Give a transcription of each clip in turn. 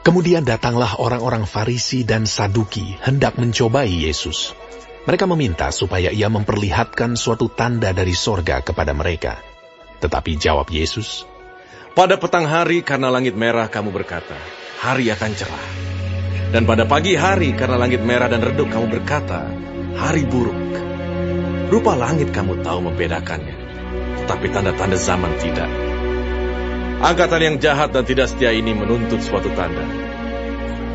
Kemudian datanglah orang-orang Farisi dan Saduki hendak mencobai Yesus. Mereka meminta supaya ia memperlihatkan suatu tanda dari sorga kepada mereka. Tetapi jawab Yesus, "Pada petang hari karena langit merah kamu berkata, hari akan cerah. Dan pada pagi hari karena langit merah dan redup kamu berkata, hari buruk. Rupa langit kamu tahu membedakannya, tetapi tanda-tanda zaman tidak. Angkatan yang jahat dan tidak setia ini menuntut suatu tanda.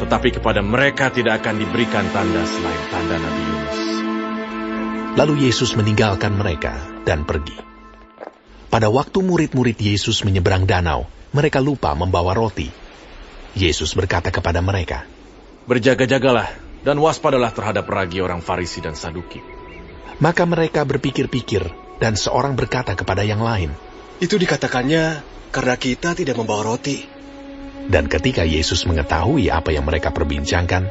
Tetapi kepada mereka tidak akan diberikan tanda selain tanda Nabi Yunus." Lalu Yesus meninggalkan mereka dan pergi. Pada waktu murid-murid Yesus menyeberang danau, mereka lupa membawa roti. Yesus berkata kepada mereka, "Berjaga-jagalah dan waspadalah terhadap ragi orang Farisi dan Saduki." Maka mereka berpikir-pikir, dan seorang berkata kepada yang lain, "Itu dikatakannya karena kita tidak membawa roti." Dan ketika Yesus mengetahui apa yang mereka perbincangkan,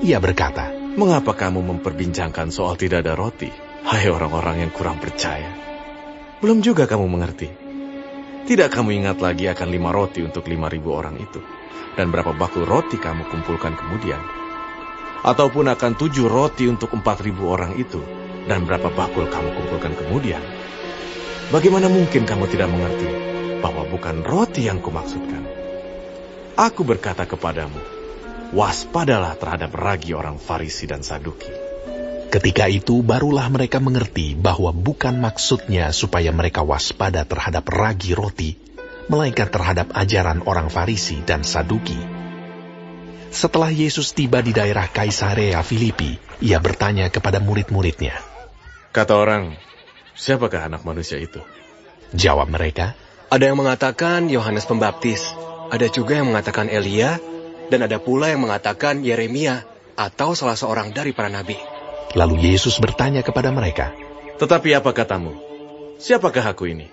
ia berkata, "Mengapa kamu memperbincangkan soal tidak ada roti? Hai orang-orang yang kurang percaya. Belum juga kamu mengerti. Tidak kamu ingat lagi akan 5 roti untuk 5.000 orang itu? Dan berapa bakul roti kamu kumpulkan kemudian? Ataupun akan 7 roti untuk 4.000 orang itu? Dan berapa bakul kamu kumpulkan kemudian? Bagaimana mungkin kamu tidak mengerti bahwa bukan roti yang kumaksudkan? Aku berkata kepadamu, waspadalah terhadap ragi orang Farisi dan Saduki." Ketika itu barulah mereka mengerti bahwa bukan maksudnya supaya mereka waspada terhadap ragi roti, melainkan terhadap ajaran orang Farisi dan Saduki. Setelah Yesus tiba di daerah Kaisarea Filipi, ia bertanya kepada murid-muridnya, Kata orang, siapakah anak manusia itu? Jawab mereka, Ada yang mengatakan Yohanes Pembaptis, ada juga yang mengatakan Elia, dan ada pula yang mengatakan Yeremia, atau salah seorang dari para nabi. Lalu Yesus bertanya kepada mereka, Tetapi apa katamu? Siapakah aku ini?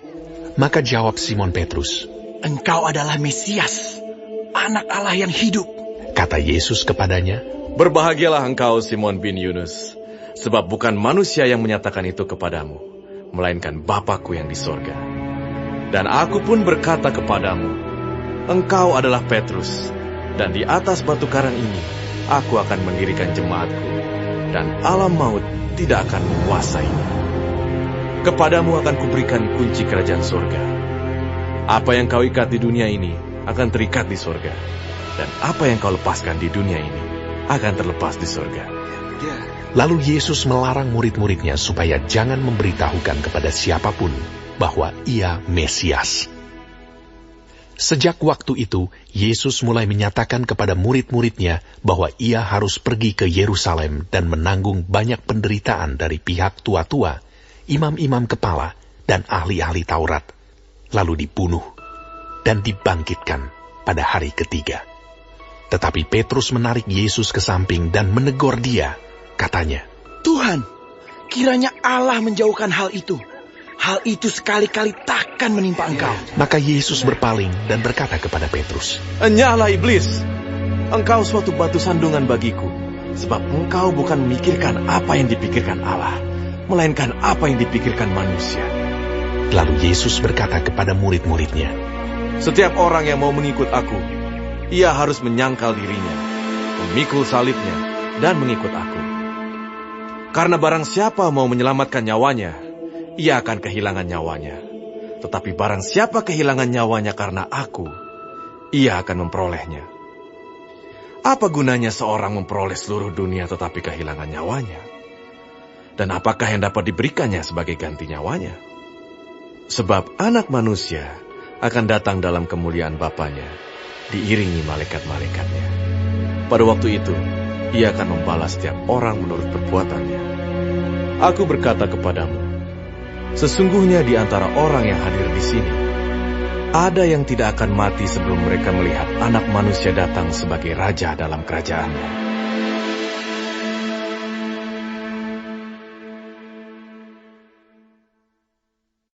Maka jawab Simon Petrus, Engkau adalah Mesias, anak Allah yang hidup. Kata Yesus kepadanya, Berbahagialah engkau Simon bin Yunus, sebab bukan manusia yang menyatakan itu kepadamu, melainkan Bapa-Ku yang di sorga. Dan aku pun berkata kepadamu, engkau adalah Petrus, dan di atas batu karang ini aku akan mendirikan jemaatku, dan alam maut tidak akan menguasainya. Kepadamu akan kuberikan kunci kerajaan sorga. Apa yang kau ikat di dunia ini akan terikat di sorga, dan apa yang kau lepaskan di dunia ini akan terlepas di sorga. Lalu Yesus melarang murid-muridnya supaya jangan memberitahukan kepada siapapun bahwa ia Mesias. Sejak waktu itu, Yesus mulai menyatakan kepada murid-muridnya bahwa ia harus pergi ke Yerusalem dan menanggung banyak penderitaan dari pihak tua-tua, imam-imam kepala, dan ahli-ahli Taurat, lalu dibunuh dan dibangkitkan pada hari ketiga. Tetapi Petrus menarik Yesus ke samping dan menegur dia, katanya, Tuhan, kiranya Allah menjauhkan hal itu. Hal itu sekali-kali takkan menimpa engkau. Maka Yesus berpaling dan berkata kepada Petrus, Enyahlah iblis, engkau suatu batu sandungan bagiku, sebab engkau bukan memikirkan apa yang dipikirkan Allah, melainkan apa yang dipikirkan manusia. Lalu Yesus berkata kepada murid-muridnya, Setiap orang yang mau mengikut aku, ia harus menyangkal dirinya, memikul salibnya, dan mengikut aku. Karena barang siapa mau menyelamatkan nyawanya, ia akan kehilangan nyawanya. Tetapi barang siapa kehilangan nyawanya karena aku, ia akan memperolehnya. Apa gunanya seorang memperoleh seluruh dunia tetapi kehilangan nyawanya? Dan apakah yang dapat diberikannya sebagai ganti nyawanya? Sebab anak manusia akan datang dalam kemuliaan Bapanya, diiringi malaikat-malaikatnya. Pada waktu itu, ia akan membalas setiap orang menurut perbuatannya. Aku berkata kepadamu, sesungguhnya di antara orang yang hadir di sini, ada yang tidak akan mati sebelum mereka melihat anak manusia datang sebagai raja dalam kerajaannya.